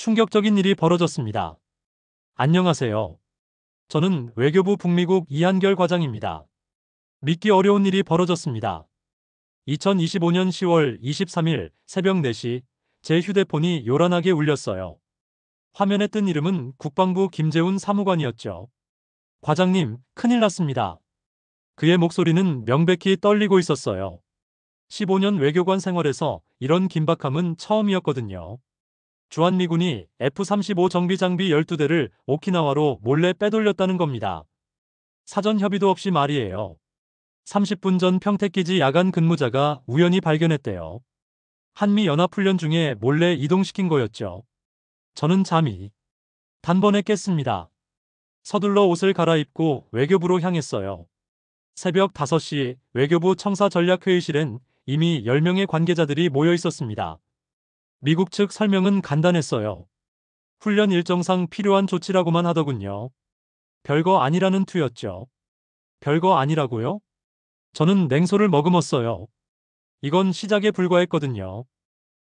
충격적인 일이 벌어졌습니다. 안녕하세요. 저는 외교부 북미국 이한결 과장입니다. 믿기 어려운 일이 벌어졌습니다. 2025년 10월 23일 새벽 4시 제 휴대폰이 요란하게 울렸어요. 화면에 뜬 이름은 국방부 김재훈 사무관이었죠. 과장님, 큰일 났습니다. 그의 목소리는 명백히 떨리고 있었어요. 15년 외교관 생활에서 이런 긴박함은 처음이었거든요. 주한미군이 F-35 정비 장비 12대를 오키나와로 몰래 빼돌렸다는 겁니다. 사전 협의도 없이 말이에요. 30분 전 평택기지 야간 근무자가 우연히 발견했대요. 한미연합훈련 중에 몰래 이동시킨 거였죠. 저는 잠이 단번에 깼습니다. 서둘러 옷을 갈아입고 외교부로 향했어요. 새벽 5시 외교부 청사전략회의실엔 이미 10명의 관계자들이 모여 있었습니다. 미국 측 설명은 간단했어요. 훈련 일정상 필요한 조치라고만 하더군요. 별거 아니라는 투였죠. 별거 아니라고요? 저는 냉소를 머금었어요. 이건 시작에 불과했거든요.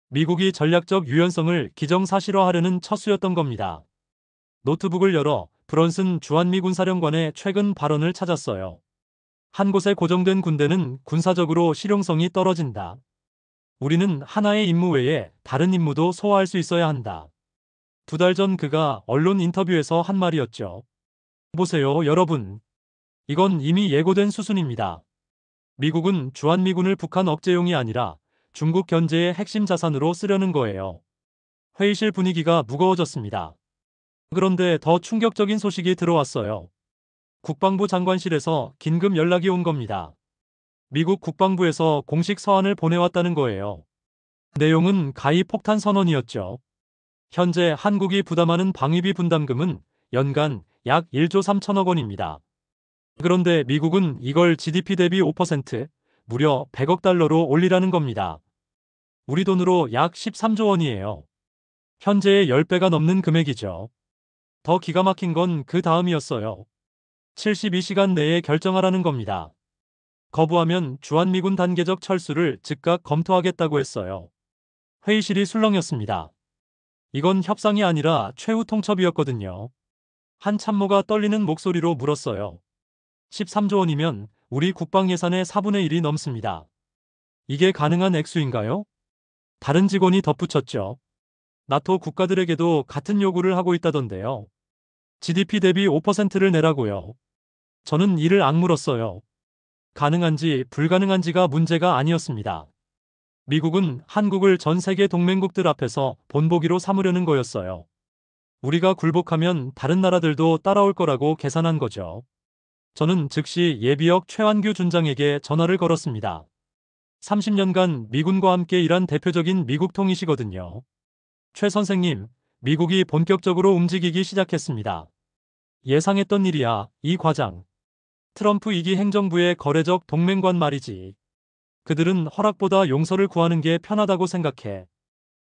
미국이 전략적 유연성을 기정사실화하려는 첫 수였던 겁니다. 노트북을 열어 브런슨 주한미군 사령관의 최근 발언을 찾았어요. 한 곳에 고정된 군대는 군사적으로 실용성이 떨어진다. 우리는 하나의 임무 외에 다른 임무도 소화할 수 있어야 한다. 2달 전 그가 언론 인터뷰에서 한 말이었죠. 보세요, 여러분. 이건 이미 예고된 수순입니다. 미국은 주한미군을 북한 억제용이 아니라 중국 견제의 핵심 자산으로 쓰려는 거예요. 회의실 분위기가 무거워졌습니다. 그런데 더 충격적인 소식이 들어왔어요. 국방부 장관실에서 긴급 연락이 온 겁니다. 미국 국방부에서 공식 서한을 보내왔다는 거예요. 내용은 가히 폭탄 선언이었죠. 현재 한국이 부담하는 방위비 분담금은 연간 약 1조 3천억 원입니다. 그런데 미국은 이걸 GDP 대비 5%, 무려 100억 달러로 올리라는 겁니다. 우리 돈으로 약 13조 원이에요. 현재의 10배가 넘는 금액이죠. 더 기가 막힌 건 그 다음이었어요. 72시간 내에 결정하라는 겁니다. 거부하면 주한미군 단계적 철수를 즉각 검토하겠다고 했어요. 회의실이 술렁였습니다. 이건 협상이 아니라 최후 통첩이었거든요. 한 참모가 떨리는 목소리로 물었어요. 13조 원이면 우리 국방 예산의 4분의 1이 넘습니다. 이게 가능한 액수인가요? 다른 직원이 덧붙였죠. 나토 국가들에게도 같은 요구를 하고 있다던데요. GDP 대비 5%를 내라고요. 저는 이를 악물었어요. 가능한지 불가능한지가 문제가 아니었습니다. 미국은 한국을 전 세계 동맹국들 앞에서 본보기로 삼으려는 거였어요. 우리가 굴복하면 다른 나라들도 따라올 거라고 계산한 거죠. 저는 즉시 예비역 최완규 준장에게 전화를 걸었습니다. 30년간 미군과 함께 일한 대표적인 미국 통이시거든요. 최 선생님, 미국이 본격적으로 움직이기 시작했습니다. 예상했던 일이야, 이 과장. 트럼프 2기 행정부의 거래적 동맹관 말이지. 그들은 허락보다 용서를 구하는 게 편하다고 생각해.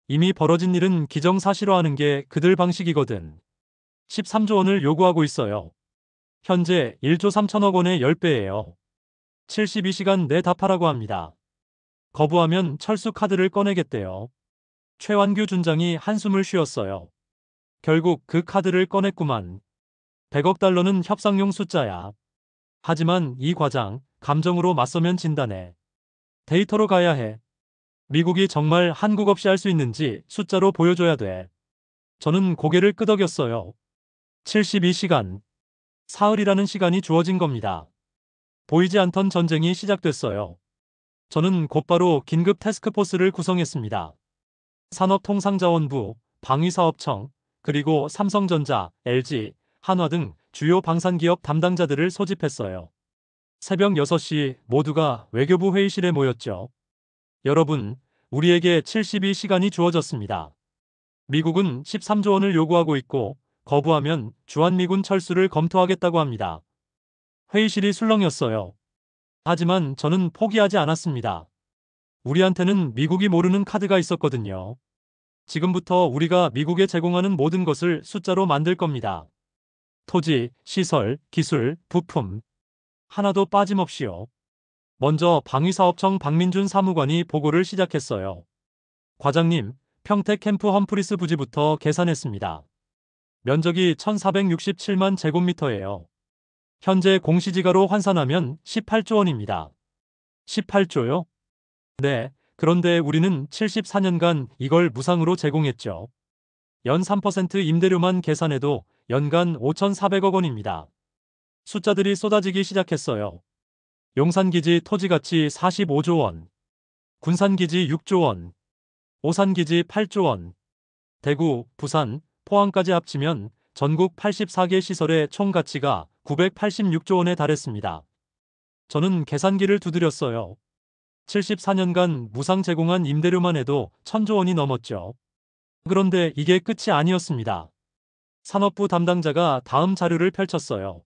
이미 벌어진 일은 기정사실화하는 게 그들 방식이거든. 13조 원을 요구하고 있어요. 현재 1조 3천억 원의 10배예요. 72시간 내 답하라고 합니다. 거부하면 철수 카드를 꺼내겠대요. 최완규 준장이 한숨을 쉬었어요. 결국 그 카드를 꺼냈구만. 100억 달러는 협상용 숫자야. 하지만 이 과장, 감정으로 맞서면 진다네. 데이터로 가야 해. 미국이 정말 한국 없이 할 수 있는지 숫자로 보여줘야 돼. 저는 고개를 끄덕였어요. 72시간. 사흘이라는 시간이 주어진 겁니다. 보이지 않던 전쟁이 시작됐어요. 저는 곧바로 긴급 태스크포스를 구성했습니다. 산업통상자원부, 방위사업청, 그리고 삼성전자, LG, 한화 등 주요 방산기업 담당자들을 소집했어요. 새벽 6시 모두가 외교부 회의실에 모였죠. 여러분, 우리에게 72시간이 주어졌습니다. 미국은 13조 원을 요구하고 있고 거부하면 주한미군 철수를 검토하겠다고 합니다. 회의실이 술렁였어요. 하지만 저는 포기하지 않았습니다. 우리한테는 미국이 모르는 카드가 있었거든요. 지금부터 우리가 미국에 제공하는 모든 것을 숫자로 만들 겁니다. 토지, 시설, 기술, 부품. 하나도 빠짐없이요. 먼저 방위사업청 박민준 사무관이 보고를 시작했어요. 과장님, 평택 캠프 험프리스 부지부터 계산했습니다. 면적이 1467만 제곱미터예요. 현재 공시지가로 환산하면 18조 원입니다. 18조요? 네, 그런데 우리는 74년간 이걸 무상으로 제공했죠. 연 3% 임대료만 계산해도 연간 5,400억 원입니다. 숫자들이 쏟아지기 시작했어요. 용산기지 토지가치 45조 원, 군산기지 6조 원, 오산기지 8조 원, 대구, 부산, 포항까지 합치면 전국 84개 시설의 총 가치가 986조 원에 달했습니다. 저는 계산기를 두드렸어요. 74년간 무상 제공한 임대료만 해도 1,000조 원이 넘었죠. 그런데 이게 끝이 아니었습니다. 산업부 담당자가 다음 자료를 펼쳤어요.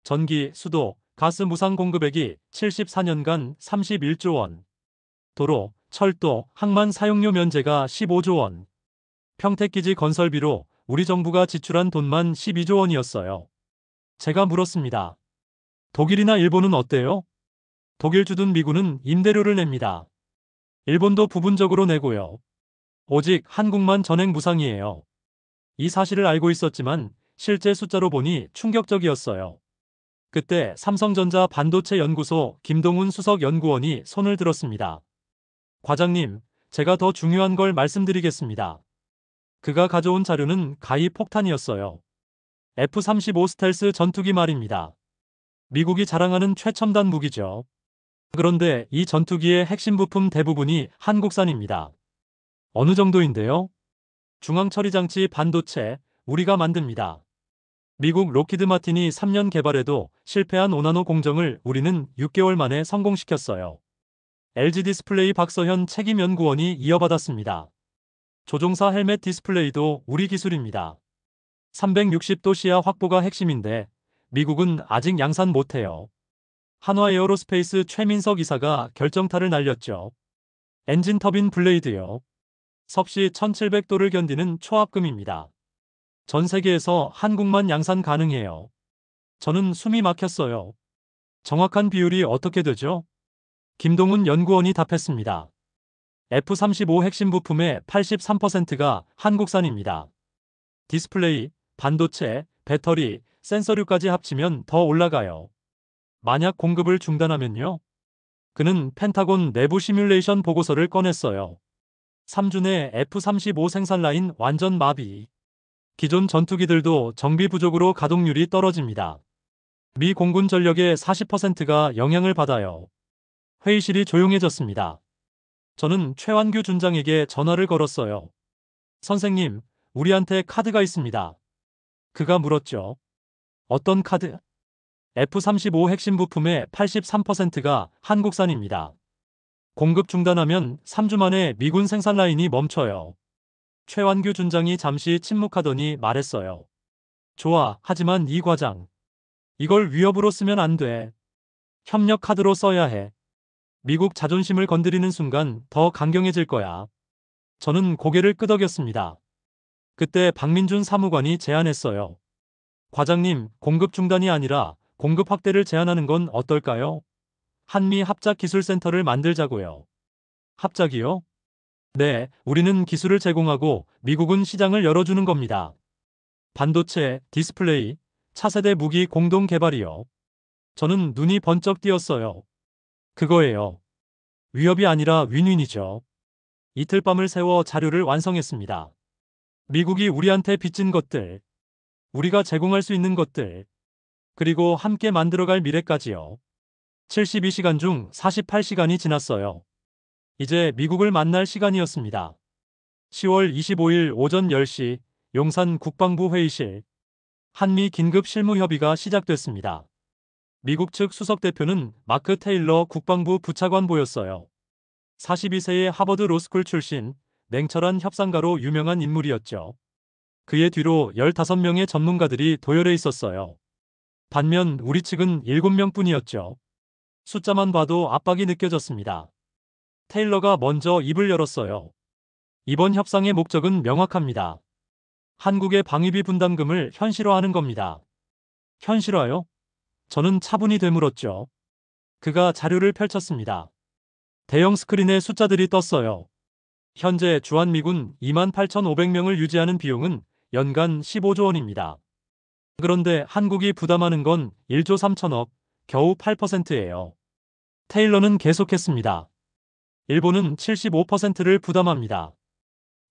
전기, 수도, 가스 무상 공급액이 74년간 31조 원, 도로, 철도, 항만 사용료 면제가 15조 원, 평택기지 건설비로 우리 정부가 지출한 돈만 12조 원이었어요. 제가 물었습니다. 독일이나 일본은 어때요? 독일 주둔 미군은 임대료를 냅니다. 일본도 부분적으로 내고요. 오직 한국만 전액 무상이에요. 이 사실을 알고 있었지만 실제 숫자로 보니 충격적이었어요. 그때 삼성전자 반도체 연구소 김동훈 수석 연구원이 손을 들었습니다. 과장님, 제가 더 중요한 걸 말씀드리겠습니다. 그가 가져온 자료는 가히 폭탄이었어요. F-35 스텔스 전투기 말입니다. 미국이 자랑하는 최첨단 무기죠. 그런데 이 전투기의 핵심 부품 대부분이 한국산입니다. 어느 정도인데요? 중앙처리장치 반도체, 우리가 만듭니다. 미국 록히드 마틴이 3년 개발해도 실패한 5나노 공정을 우리는 6개월 만에 성공시켰어요. LG 디스플레이 박서현 책임연구원이 이어받았습니다. 조종사 헬멧 디스플레이도 우리 기술입니다. 360도 시야 확보가 핵심인데 미국은 아직 양산 못해요. 한화 에어로스페이스 최민석 이사가 결정타를 날렸죠. 엔진 터빈 블레이드요. 섭씨 1700도를 견디는 초압금입니다. 전 세계에서 한국만 양산 가능해요. 저는 숨이 막혔어요. 정확한 비율이 어떻게 되죠? 김동훈 연구원이 답했습니다. F-35 핵심 부품의 83%가 한국산입니다. 디스플레이, 반도체, 배터리, 센서류까지 합치면 더 올라가요. 만약 공급을 중단하면요? 그는 펜타곤 내부 시뮬레이션 보고서를 꺼냈어요. 3주 내 F-35 생산 라인 완전 마비. 기존 전투기들도 정비 부족으로 가동률이 떨어집니다. 미 공군 전력의 40%가 영향을 받아요. 회의실이 조용해졌습니다. 저는 최완규 준장에게 전화를 걸었어요. 선생님, 우리한테 카드가 있습니다. 그가 물었죠. 어떤 카드? F-35 핵심 부품의 83%가 한국산입니다. 공급 중단하면 3주 만에 미군 생산 라인이 멈춰요. 최완규 준장이 잠시 침묵하더니 말했어요. 좋아, 하지만 이 과장. 이걸 위협으로 쓰면 안 돼. 협력 카드로 써야 해. 미국 자존심을 건드리는 순간 더 강경해질 거야. 저는 고개를 끄덕였습니다. 그때 박민준 사무관이 제안했어요. 과장님, 공급 중단이 아니라 공급 확대를 제안하는 건 어떨까요? 한미 합작기술센터를 만들자고요. 합작이요? 네, 우리는 기술을 제공하고 미국은 시장을 열어주는 겁니다. 반도체, 디스플레이, 차세대 무기 공동 개발이요. 저는 눈이 번쩍 띄었어요. 그거예요. 위협이 아니라 윈윈이죠. 이틀 밤을 새워 자료를 완성했습니다. 미국이 우리한테 빚진 것들, 우리가 제공할 수 있는 것들, 그리고 함께 만들어갈 미래까지요. 72시간 중 48시간이 지났어요. 이제 미국을 만날 시간이었습니다. 10월 25일 오전 10시 용산 국방부 회의실. 한미 긴급 실무 협의가 시작됐습니다. 미국 측 수석 대표는 마크 테일러 국방부 부차관 보였어요. 42세의 하버드 로스쿨 출신, 냉철한 협상가로 유명한 인물이었죠. 그의 뒤로 15명의 전문가들이 도열해 있었어요. 반면 우리 측은 7명뿐이었죠. 숫자만 봐도 압박이 느껴졌습니다. 테일러가 먼저 입을 열었어요. 이번 협상의 목적은 명확합니다. 한국의 방위비 분담금을 현실화하는 겁니다. 현실화요? 저는 차분히 되물었죠. 그가 자료를 펼쳤습니다. 대형 스크린에 숫자들이 떴어요. 현재 주한미군 28,500명을 유지하는 비용은 연간 15조 원입니다. 그런데 한국이 부담하는 건 1조 3천억, 겨우 8%예요. 테일러는 계속했습니다. 일본은 75%를 부담합니다.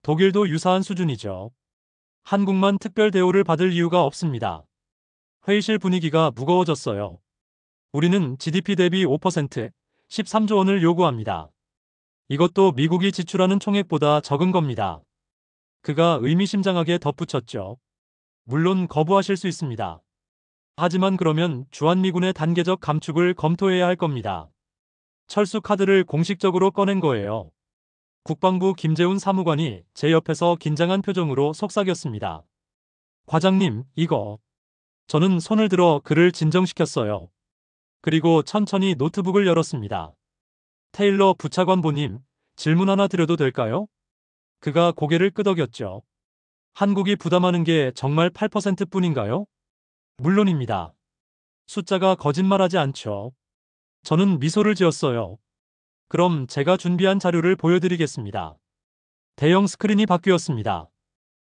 독일도 유사한 수준이죠. 한국만 특별 대우를 받을 이유가 없습니다. 회의실 분위기가 무거워졌어요. 우리는 GDP 대비 5%, 13조 원을 요구합니다. 이것도 미국이 지출하는 총액보다 적은 겁니다. 그가 의미심장하게 덧붙였죠. 물론 거부하실 수 있습니다. 하지만 그러면 주한미군의 단계적 감축을 검토해야 할 겁니다. 철수 카드를 공식적으로 꺼낸 거예요. 국방부 김재훈 사무관이 제 옆에서 긴장한 표정으로 속삭였습니다. 과장님, 이거. 저는 손을 들어 그를 진정시켰어요. 그리고 천천히 노트북을 열었습니다. 테일러 부차관보님, 질문 하나 드려도 될까요? 그가 고개를 끄덕였죠. 한국이 부담하는 게 정말 8%뿐인가요? 물론입니다. 숫자가 거짓말하지 않죠. 저는 미소를 지었어요. 그럼 제가 준비한 자료를 보여드리겠습니다. 대형 스크린이 바뀌었습니다.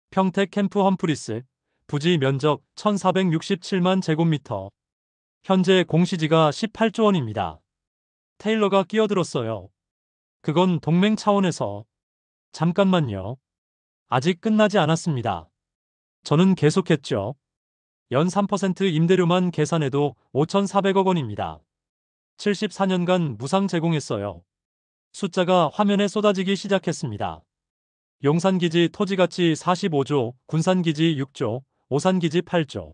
평택 캠프 험프리스, 부지 면적 1467만 제곱미터. 현재 공시지가 18조 원입니다. 테일러가 끼어들었어요. 그건 동맹 차원에서. 잠깐만요. 아직 끝나지 않았습니다. 저는 계속했죠. 연 3% 임대료만 계산해도 5,400억 원입니다. 74년간 무상 제공했어요. 숫자가 화면에 쏟아지기 시작했습니다. 용산기지 토지가치 45조, 군산기지 6조, 오산기지 8조.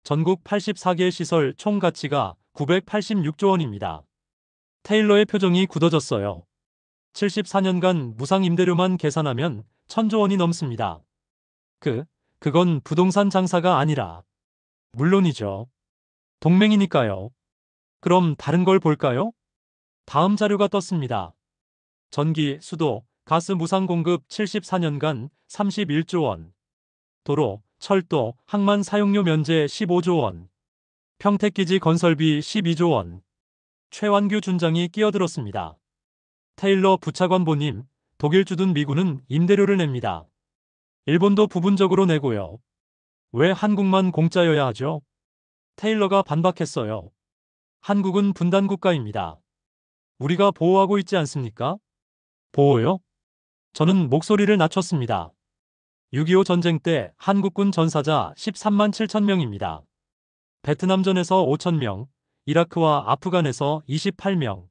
전국 84개 시설 총 가치가 986조 원입니다. 테일러의 표정이 굳어졌어요. 74년간 무상 임대료만 계산하면 1,000조 원이 넘습니다. 그건 부동산 장사가 아니라. 물론이죠. 동맹이니까요. 그럼 다른 걸 볼까요? 다음 자료가 떴습니다. 전기, 수도, 가스 무상 공급 74년간 31조 원. 도로, 철도, 항만 사용료 면제 15조 원. 평택기지 건설비 12조 원. 최완규 준장이 끼어들었습니다. 테일러 부차관보님, 독일 주둔 미군은 임대료를 냅니다. 일본도 부분적으로 내고요. 왜 한국만 공짜여야 하죠? 테일러가 반박했어요. 한국은 분단국가입니다. 우리가 보호하고 있지 않습니까? 보호요? 저는 목소리를 낮췄습니다. 6.25 전쟁 때 한국군 전사자 13만 7천 명입니다. 베트남전에서 5천 명, 이라크와 아프간에서 28명.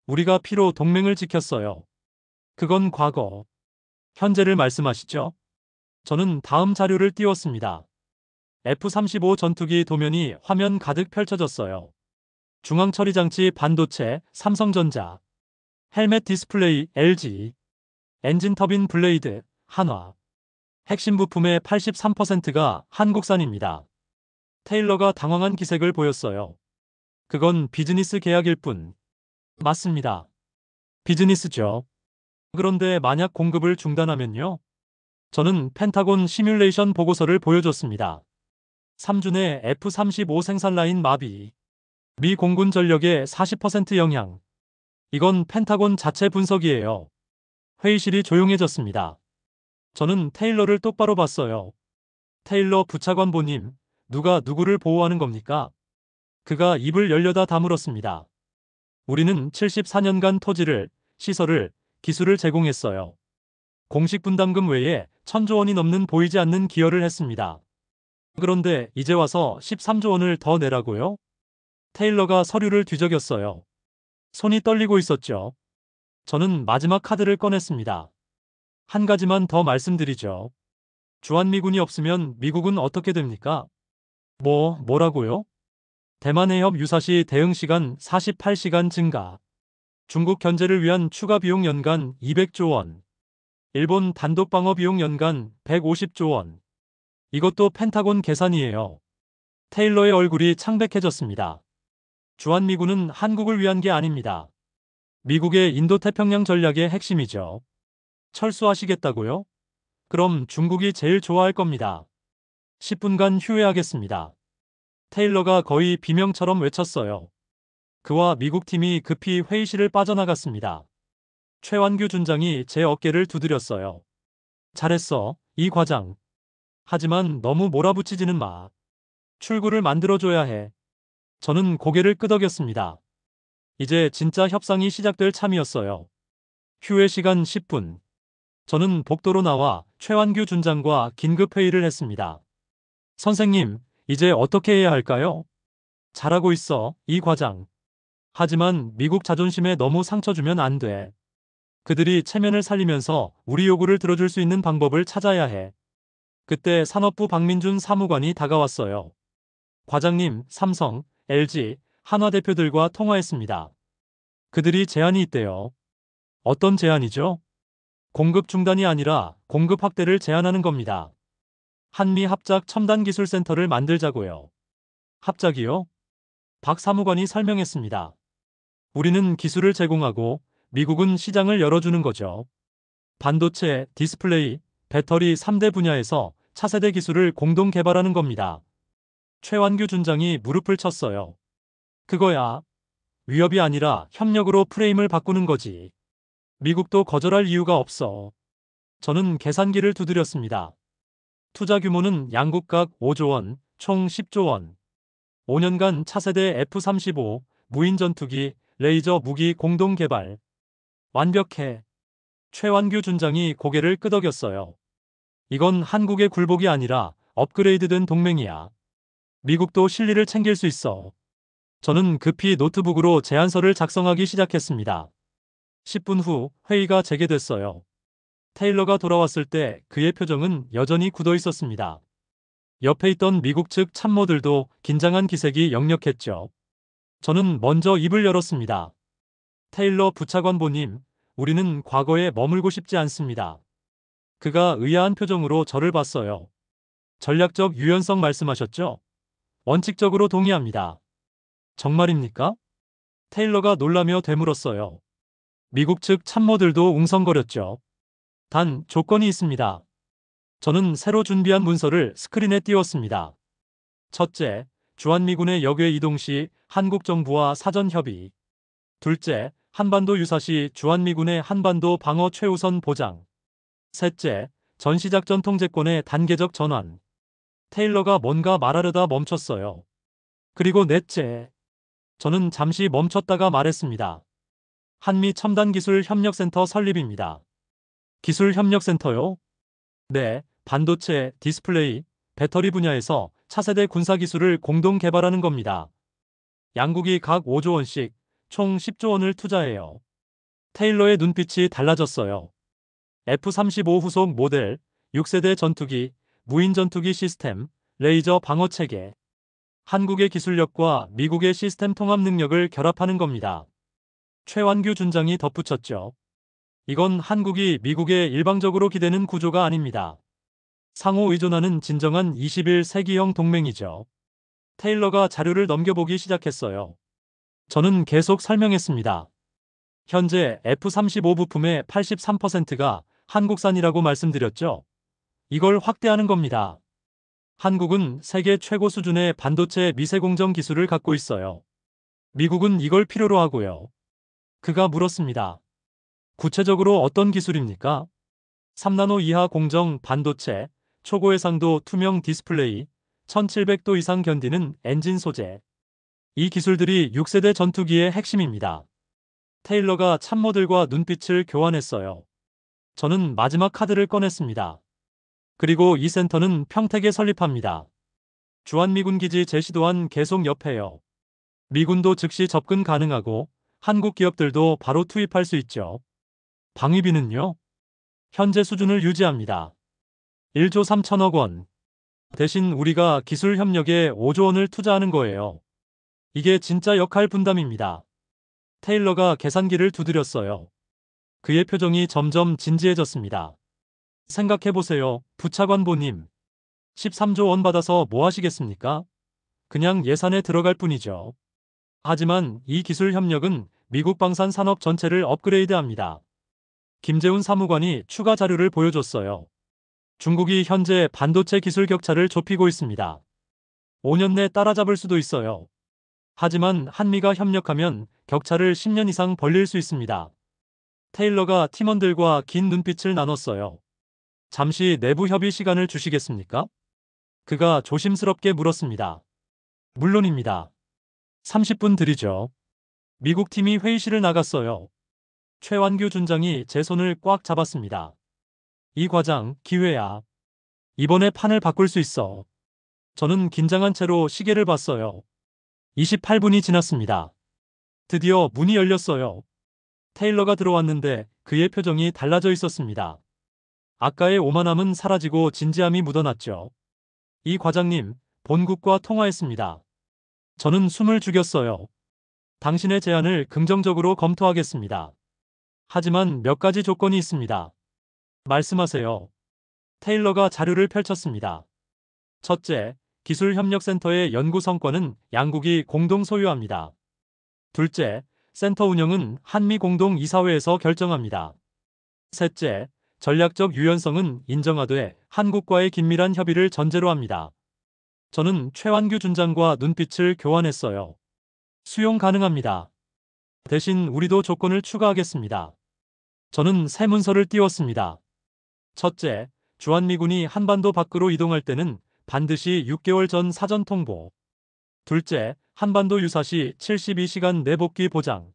우리가 피로 동맹을 지켰어요. 그건 과거. 현재를 말씀하시죠? 저는 다음 자료를 띄웠습니다. F-35 전투기 도면이 화면 가득 펼쳐졌어요. 중앙 처리 장치 반도체 삼성전자, 헬멧 디스플레이 LG, 엔진 터빈 블레이드 한화. 핵심 부품의 83%가 한국산입니다. 테일러가 당황한 기색을 보였어요. 그건 비즈니스 계약일 뿐. 맞습니다. 비즈니스죠. 그런데 만약 공급을 중단하면요? 저는 펜타곤 시뮬레이션 보고서를 보여줬습니다. 3주 내 F-35 생산 라인 마비. 미 공군 전력의 40% 영향. 이건 펜타곤 자체 분석이에요. 회의실이 조용해졌습니다. 저는 테일러를 똑바로 봤어요. 테일러 부차관보님, 누가 누구를 보호하는 겁니까? 그가 입을 열려다 다물었습니다. 우리는 74년간 토지를, 시설을, 기술을 제공했어요. 공식 분담금 외에 1,000조 원이 넘는 보이지 않는 기여를 했습니다. 그런데 이제 와서 13조 원을 더 내라고요? 테일러가 서류를 뒤적였어요. 손이 떨리고 있었죠. 저는 마지막 카드를 꺼냈습니다. 한 가지만 더 말씀드리죠. 주한미군이 없으면 미국은 어떻게 됩니까? 뭐라고요? 대만 해협 유사시 대응 시간 48시간 증가. 중국 견제를 위한 추가 비용 연간 200조 원. 일본 단독 방어 비용 연간 150조 원. 이것도 펜타곤 계산이에요. 테일러의 얼굴이 창백해졌습니다. 주한미군은 한국을 위한 게 아닙니다. 미국의 인도태평양 전략의 핵심이죠. 철수하시겠다고요? 그럼 중국이 제일 좋아할 겁니다. 10분간 휴회하겠습니다. 테일러가 거의 비명처럼 외쳤어요. 그와 미국 팀이 급히 회의실을 빠져나갔습니다. 최완규 준장이 제 어깨를 두드렸어요. 잘했어, 이 과장. 하지만 너무 몰아붙이지는 마. 출구를 만들어줘야 해. 저는 고개를 끄덕였습니다. 이제 진짜 협상이 시작될 참이었어요. 휴회 시간 10분. 저는 복도로 나와 최완규 준장과 긴급 회의를 했습니다. 선생님, 이제 어떻게 해야 할까요? 잘하고 있어, 이 과장. 하지만 미국 자존심에 너무 상처 주면 안 돼. 그들이 체면을 살리면서 우리 요구를 들어줄 수 있는 방법을 찾아야 해. 그때 산업부 박민준 사무관이 다가왔어요. 과장님, 삼성, LG, 한화 대표들과 통화했습니다. 그들이 제안이 있대요. 어떤 제안이죠? 공급 중단이 아니라 공급 확대를 제안하는 겁니다. 한미 합작 첨단기술센터를 만들자고요. 합작이요? 박 사무관이 설명했습니다. 우리는 기술을 제공하고 미국은 시장을 열어주는 거죠. 반도체, 디스플레이, 배터리 3대 분야에서 차세대 기술을 공동 개발하는 겁니다. 최완규 준장이 무릎을 쳤어요. 그거야. 위협이 아니라 협력으로 프레임을 바꾸는 거지. 미국도 거절할 이유가 없어. 저는 계산기를 두드렸습니다. 투자 규모는 양국 각 5조 원, 총 10조 원. 5년간 차세대 F-35, 무인 전투기, 레이저 무기 공동 개발. 완벽해. 최완규 준장이 고개를 끄덕였어요. 이건 한국의 굴복이 아니라 업그레이드된 동맹이야. 미국도 실리를 챙길 수 있어. 저는 급히 노트북으로 제안서를 작성하기 시작했습니다. 10분 후 회의가 재개됐어요. 테일러가 돌아왔을 때 그의 표정은 여전히 굳어 있었습니다. 옆에 있던 미국 측 참모들도 긴장한 기색이 역력했죠. 저는 먼저 입을 열었습니다. 테일러 부차관보님, 우리는 과거에 머물고 싶지 않습니다. 그가 의아한 표정으로 저를 봤어요. 전략적 유연성 말씀하셨죠? 원칙적으로 동의합니다. 정말입니까? 테일러가 놀라며 되물었어요. 미국 측 참모들도 웅성거렸죠. 단 조건이 있습니다. 저는 새로 준비한 문서를 스크린에 띄웠습니다. 첫째, 주한미군의 역외 이동 시 한국 정부와 사전 협의. 둘째, 한반도 유사 시 주한미군의 한반도 방어 최우선 보장. 셋째, 전시작전 통제권의 단계적 전환. 테일러가 뭔가 말하려다 멈췄어요. 그리고 넷째, 저는 잠시 멈췄다가 말했습니다. 한미 첨단기술협력센터 설립입니다. 기술협력센터요? 네, 반도체, 디스플레이, 배터리 분야에서 차세대 군사기술을 공동 개발하는 겁니다. 양국이 각 5조 원씩 총 10조 원을 투자해요. 테일러의 눈빛이 달라졌어요. F-35 후속 모델, 6세대 전투기, 무인 전투기 시스템, 레이저 방어 체계. 한국의 기술력과 미국의 시스템 통합 능력을 결합하는 겁니다. 최완규 준장이 덧붙였죠. 이건 한국이 미국에 일방적으로 기대는 구조가 아닙니다. 상호 의존하는 진정한 21세기형 동맹이죠. 테일러가 자료를 넘겨보기 시작했어요. 저는 계속 설명했습니다. 현재 F-35 부품의 83%가 한국산이라고 말씀드렸죠. 이걸 확대하는 겁니다. 한국은 세계 최고 수준의 반도체 미세공정 기술을 갖고 있어요. 미국은 이걸 필요로 하고요. 그가 물었습니다. 구체적으로 어떤 기술입니까? 3나노 이하 공정 반도체, 초고해상도 투명 디스플레이, 1700도 이상 견디는 엔진 소재. 이 기술들이 6세대 전투기의 핵심입니다. 테일러가 참모들과 눈빛을 교환했어요. 저는 마지막 카드를 꺼냈습니다. 그리고 이 센터는 평택에 설립합니다. 주한미군 기지 제시 또한 계속 옆에요. 미군도 즉시 접근 가능하고 한국 기업들도 바로 투입할 수 있죠. 방위비는요? 현재 수준을 유지합니다. 1조 3천억 원. 대신 우리가 기술 협력에 5조 원을 투자하는 거예요. 이게 진짜 역할 분담입니다. 테일러가 계산기를 두드렸어요. 그의 표정이 점점 진지해졌습니다. 생각해보세요, 부차관보님. 13조 원 받아서 뭐 하시겠습니까? 그냥 예산에 들어갈 뿐이죠. 하지만 이 기술 협력은 미국 방산 산업 전체를 업그레이드합니다. 김재훈 사무관이 추가 자료를 보여줬어요. 중국이 현재 반도체 기술 격차를 좁히고 있습니다. 5년 내 따라잡을 수도 있어요. 하지만 한미가 협력하면 격차를 10년 이상 벌릴 수 있습니다. 테일러가 팀원들과 긴 눈빛을 나눴어요. 잠시 내부 협의 시간을 주시겠습니까? 그가 조심스럽게 물었습니다. 물론입니다. 30분 드리죠. 미국 팀이 회의실을 나갔어요. 최완규 준장이 제 손을 꽉 잡았습니다. 이 과장, 기회야. 이번에 판을 바꿀 수 있어. 저는 긴장한 채로 시계를 봤어요. 28분이 지났습니다. 드디어 문이 열렸어요. 테일러가 들어왔는데 그의 표정이 달라져 있었습니다. 아까의 오만함은 사라지고 진지함이 묻어났죠. 이 과장님, 본국과 통화했습니다. 저는 숨을 죽였어요. 당신의 제안을 긍정적으로 검토하겠습니다. 하지만 몇 가지 조건이 있습니다. 말씀하세요. 테일러가 자료를 펼쳤습니다. 첫째, 기술협력센터의 연구 성과는 양국이 공동 소유합니다. 둘째, 센터 운영은 한미 공동 이사회에서 결정합니다. 셋째, 전략적 유연성은 인정하되 한국과의 긴밀한 협의를 전제로 합니다. 저는 최완규 준장과 눈빛을 교환했어요. 수용 가능합니다. 대신 우리도 조건을 추가하겠습니다. 저는 세 문서를 띄웠습니다. 첫째, 주한미군이 한반도 밖으로 이동할 때는 반드시 6개월 전 사전 통보. 둘째, 한반도 유사시 72시간 내복귀 보장.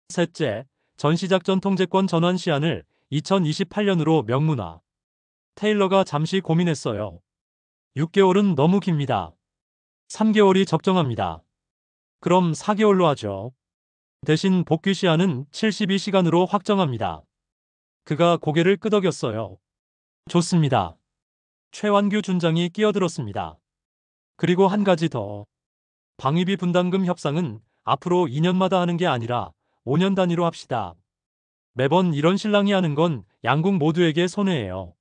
셋째, 전시작전 통제권 전환 시한을 2028년으로 명문화. 테일러가 잠시 고민했어요. 6개월은 너무 깁니다. 3개월이 적정합니다. 그럼 4개월로 하죠. 대신 복귀 시한은 72시간으로 확정합니다. 그가 고개를 끄덕였어요. 좋습니다. 최완규 준장이 끼어들었습니다. 그리고 한 가지 더. 방위비 분담금 협상은 앞으로 2년마다 하는 게 아니라 5년 단위로 합시다. 매번 이런 실랑이 하는 건 양국 모두에게 손해예요.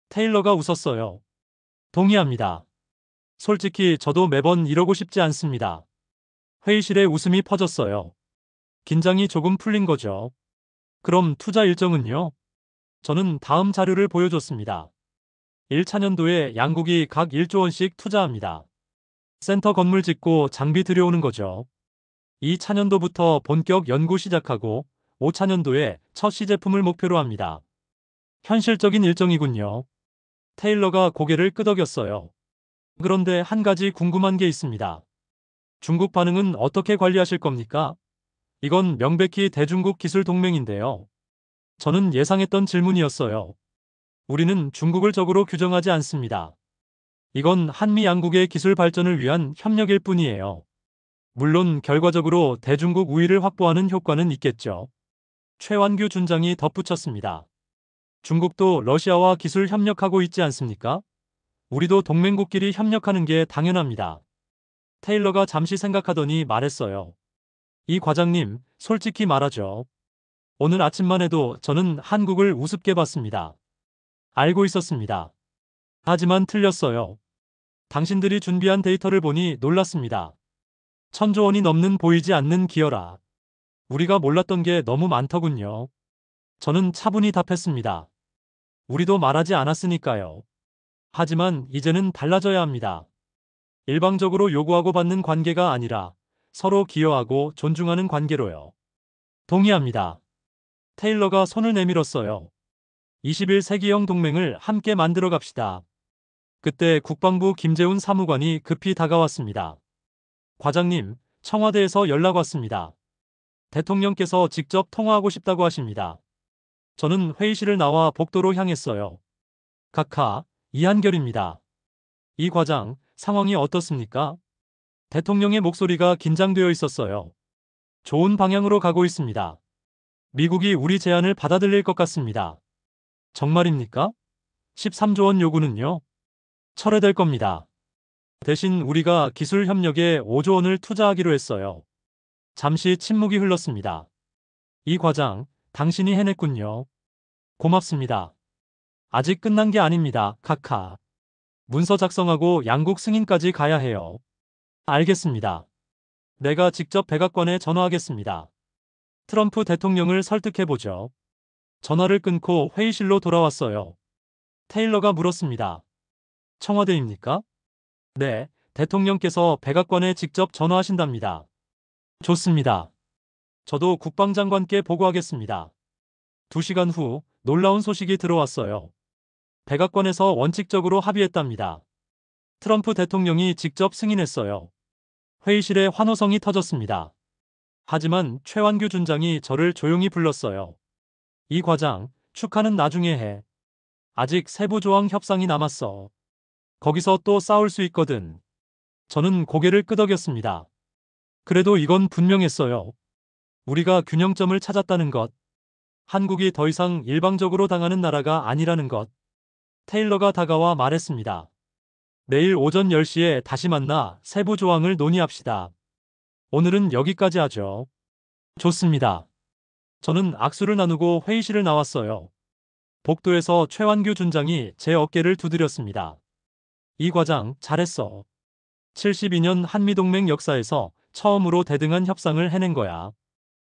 테일러가 웃었어요. 동의합니다. 솔직히 저도 매번 이러고 싶지 않습니다. 회의실에 웃음이 퍼졌어요. 긴장이 조금 풀린 거죠. 그럼 투자 일정은요? 저는 다음 자료를 보여줬습니다. 1차년도에 양국이 각 1조 원씩 투자합니다. 센터 건물 짓고 장비 들여오는 거죠. 2차년도부터 본격 연구 시작하고 5차년도에 첫 시제품을 목표로 합니다. 현실적인 일정이군요. 테일러가 고개를 끄덕였어요. 그런데 한 가지 궁금한 게 있습니다. 중국 반응은 어떻게 관리하실 겁니까? 이건 명백히 대중국 기술 동맹인데요. 저는 예상했던 질문이었어요. 우리는 중국을 적으로 규정하지 않습니다. 이건 한미 양국의 기술 발전을 위한 협력일 뿐이에요. 물론 결과적으로 대중국 우위를 확보하는 효과는 있겠죠. 최완규 준장이 덧붙였습니다. 중국도 러시아와 기술 협력하고 있지 않습니까? 우리도 동맹국끼리 협력하는 게 당연합니다. 테일러가 잠시 생각하더니 말했어요. 이 과장님, 솔직히 말하죠. 오늘 아침만 해도 저는 한국을 우습게 봤습니다. 알고 있었습니다. 하지만 틀렸어요. 당신들이 준비한 데이터를 보니 놀랐습니다. 1,000조 원이 넘는 보이지 않는 기여라. 우리가 몰랐던 게 너무 많더군요. 저는 차분히 답했습니다. 우리도 말하지 않았으니까요. 하지만 이제는 달라져야 합니다. 일방적으로 요구하고 받는 관계가 아니라 서로 기여하고 존중하는 관계로요. 동의합니다. 테일러가 손을 내밀었어요. 21세기형 동맹을 함께 만들어 갑시다. 그때 국방부 김재훈 사무관이 급히 다가왔습니다. 과장님, 청와대에서 연락 왔습니다. 대통령께서 직접 통화하고 싶다고 하십니다. 저는 회의실을 나와 복도로 향했어요. 각하, 이한결입니다. 이 과장, 상황이 어떻습니까? 대통령의 목소리가 긴장되어 있었어요. 좋은 방향으로 가고 있습니다. 미국이 우리 제안을 받아들일 것 같습니다. 정말입니까? 13조 원 요구는요? 철회될 겁니다. 대신 우리가 기술 협력에 5조 원을 투자하기로 했어요. 잠시 침묵이 흘렀습니다. 이 과장, 당신이 해냈군요. 고맙습니다. 아직 끝난 게 아닙니다, 카카. 문서 작성하고 양국 승인까지 가야 해요. 알겠습니다. 내가 직접 백악관에 전화하겠습니다. 트럼프 대통령을 설득해보죠. 전화를 끊고 회의실로 돌아왔어요. 테일러가 물었습니다. 청와대입니까? 네, 대통령께서 백악관에 직접 전화하신답니다. 좋습니다. 저도 국방장관께 보고하겠습니다. 2시간 후 놀라운 소식이 들어왔어요. 백악관에서 원칙적으로 합의했답니다. 트럼프 대통령이 직접 승인했어요. 회의실에 환호성이 터졌습니다. 하지만 최완규 준장이 저를 조용히 불렀어요. 이 과장, 축하는 나중에 해. 아직 세부 조항 협상이 남았어. 거기서 또 싸울 수 있거든. 저는 고개를 끄덕였습니다. 그래도 이건 분명했어요. 우리가 균형점을 찾았다는 것. 한국이 더 이상 일방적으로 당하는 나라가 아니라는 것. 테일러가 다가와 말했습니다. 내일 오전 10시에 다시 만나 세부 조항을 논의합시다. 오늘은 여기까지 하죠. 좋습니다. 저는 악수를 나누고 회의실을 나왔어요. 복도에서 최완규 준장이 제 어깨를 두드렸습니다. 이 과장, 잘했어. 72년 한미동맹 역사에서 처음으로 대등한 협상을 해낸 거야.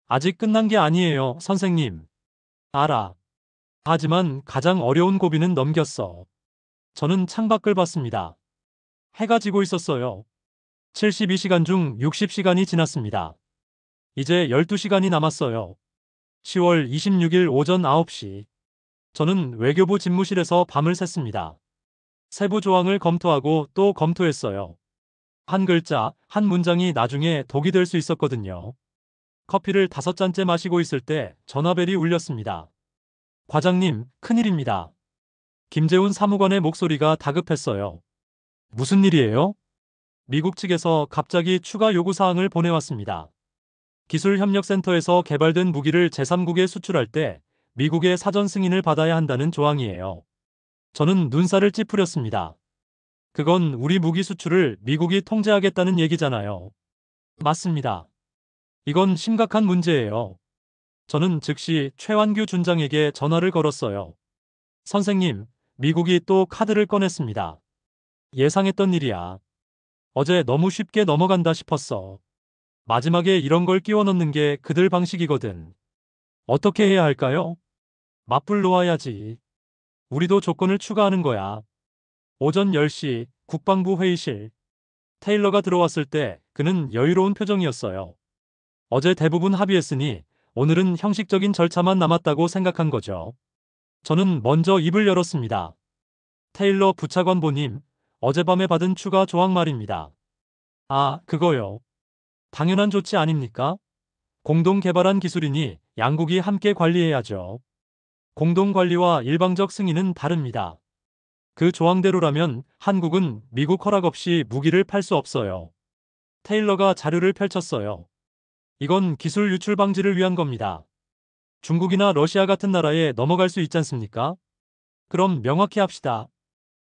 아직 끝난 게 아니에요, 선생님. 알아. 하지만 가장 어려운 고비는 넘겼어. 저는 창밖을 봤습니다. 해가 지고 있었어요. 72시간 중 60시간이 지났습니다. 이제 12시간이 남았어요. 10월 26일 오전 9시. 저는 외교부 집무실에서 밤을 샜습니다. 세부 조항을 검토하고 또 검토했어요. 한 글자, 한 문장이 나중에 독이 될 수 있었거든요. 커피를 5잔째 마시고 있을 때 전화벨이 울렸습니다. 과장님, 큰일입니다. 김재훈 사무관의 목소리가 다급했어요. 무슨 일이에요? 미국 측에서 갑자기 추가 요구사항을 보내왔습니다. 기술협력센터에서 개발된 무기를 제3국에 수출할 때 미국의 사전 승인을 받아야 한다는 조항이에요. 저는 눈살을 찌푸렸습니다. 그건 우리 무기 수출을 미국이 통제하겠다는 얘기잖아요. 맞습니다. 이건 심각한 문제예요. 저는 즉시 최완규 준장에게 전화를 걸었어요. 선생님, 미국이 또 카드를 꺼냈습니다. 예상했던 일이야. 어제 너무 쉽게 넘어간다 싶었어. 마지막에 이런 걸 끼워 넣는 게 그들 방식이거든. 어떻게 해야 할까요? 맞불 놓아야지. 우리도 조건을 추가하는 거야. 오전 10시 국방부 회의실. 테일러가 들어왔을 때 그는 여유로운 표정이었어요. 어제 대부분 합의했으니 오늘은 형식적인 절차만 남았다고 생각한 거죠. 저는 먼저 입을 열었습니다. 테일러 부차관보님, 어젯밤에 받은 추가 조항 말입니다. 아, 그거요. 당연한 조치 아닙니까? 공동 개발한 기술이니 양국이 함께 관리해야죠. 공동 관리와 일방적 승인은 다릅니다. 그 조항대로라면 한국은 미국 허락 없이 무기를 팔 수 없어요. 테일러가 자료를 펼쳤어요. 이건 기술 유출 방지를 위한 겁니다. 중국이나 러시아 같은 나라에 넘어갈 수 있지 않습니까? 그럼 명확히 합시다.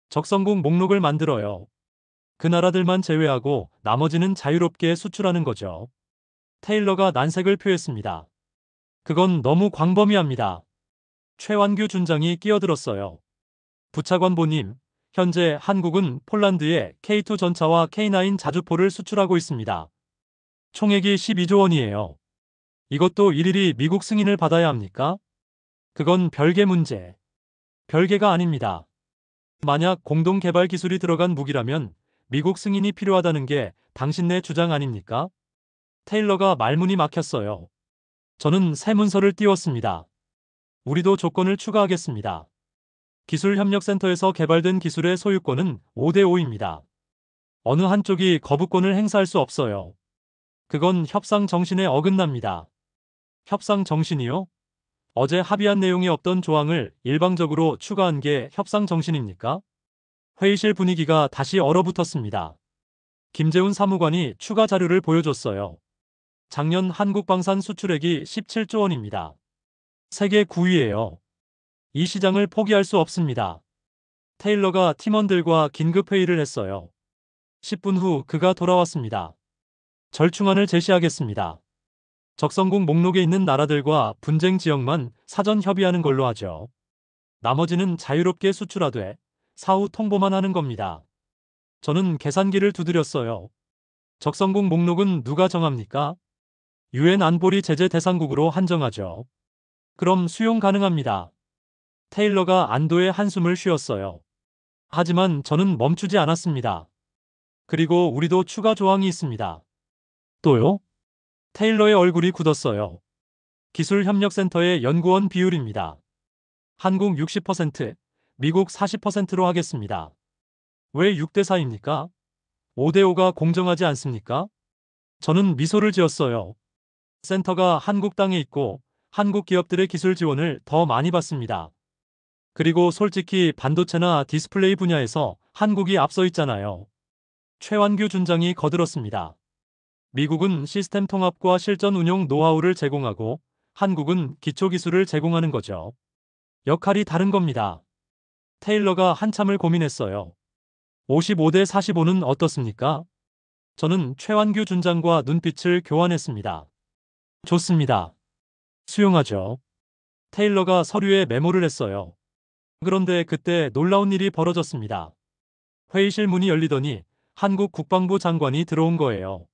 적성국 목록을 만들어요. 그 나라들만 제외하고 나머지는 자유롭게 수출하는 거죠. 테일러가 난색을 표했습니다. 그건 너무 광범위합니다. 최완규 준장이 끼어들었어요. 부차관보님, 현재 한국은 폴란드에 K2 전차와 K9 자주포를 수출하고 있습니다. 총액이 12조 원이에요. 이것도 일일이 미국 승인을 받아야 합니까? 그건 별개 문제. 별개가 아닙니다. 만약 공동 개발 기술이 들어간 무기라면 미국 승인이 필요하다는 게 당신네 주장 아닙니까? 테일러가 말문이 막혔어요. 저는 새 문서를 띄웠습니다. 우리도 조건을 추가하겠습니다. 기술협력센터에서 개발된 기술의 소유권은 5대5입니다. 어느 한쪽이 거부권을 행사할 수 없어요. 그건 협상 정신에 어긋납니다. 협상 정신이요? 어제 합의한 내용이 없던 조항을 일방적으로 추가한 게 협상 정신입니까? 회의실 분위기가 다시 얼어붙었습니다. 김재훈 사무관이 추가 자료를 보여줬어요. 작년 한국 방산 수출액이 17조 원입니다. 세계 9위예요. 이 시장을 포기할 수 없습니다. 테일러가 팀원들과 긴급 회의를 했어요. 10분 후 그가 돌아왔습니다. 절충안을 제시하겠습니다. 적성국 목록에 있는 나라들과 분쟁 지역만 사전 협의하는 걸로 하죠. 나머지는 자유롭게 수출하되 사후 통보만 하는 겁니다. 저는 계산기를 두드렸어요. 적성국 목록은 누가 정합니까? 유엔 안보리 제재 대상국으로 한정하죠. 그럼 수용 가능합니다. 테일러가 안도의 한숨을 쉬었어요. 하지만 저는 멈추지 않았습니다. 그리고 우리도 추가 조항이 있습니다. 또요? 테일러의 얼굴이 굳었어요. 기술협력센터의 연구원 비율입니다. 한국 60%, 미국 40%로 하겠습니다. 왜 6대 4입니까? 5대 5가 공정하지 않습니까? 저는 미소를 지었어요. 센터가 한국 땅에 있고 한국 기업들의 기술 지원을 더 많이 받습니다. 그리고 솔직히 반도체나 디스플레이 분야에서 한국이 앞서 있잖아요. 최완규 준장이 거들었습니다. 미국은 시스템 통합과 실전 운용 노하우를 제공하고 한국은 기초 기술을 제공하는 거죠. 역할이 다른 겁니다. 테일러가 한참을 고민했어요. 55대 45는 어떻습니까? 저는 최완규 준장과 눈빛을 교환했습니다. 좋습니다. 수용하죠. 테일러가 서류에 메모를 했어요. 그런데 그때 놀라운 일이 벌어졌습니다. 회의실 문이 열리더니 한국 국방부 장관이 들어온 거예요.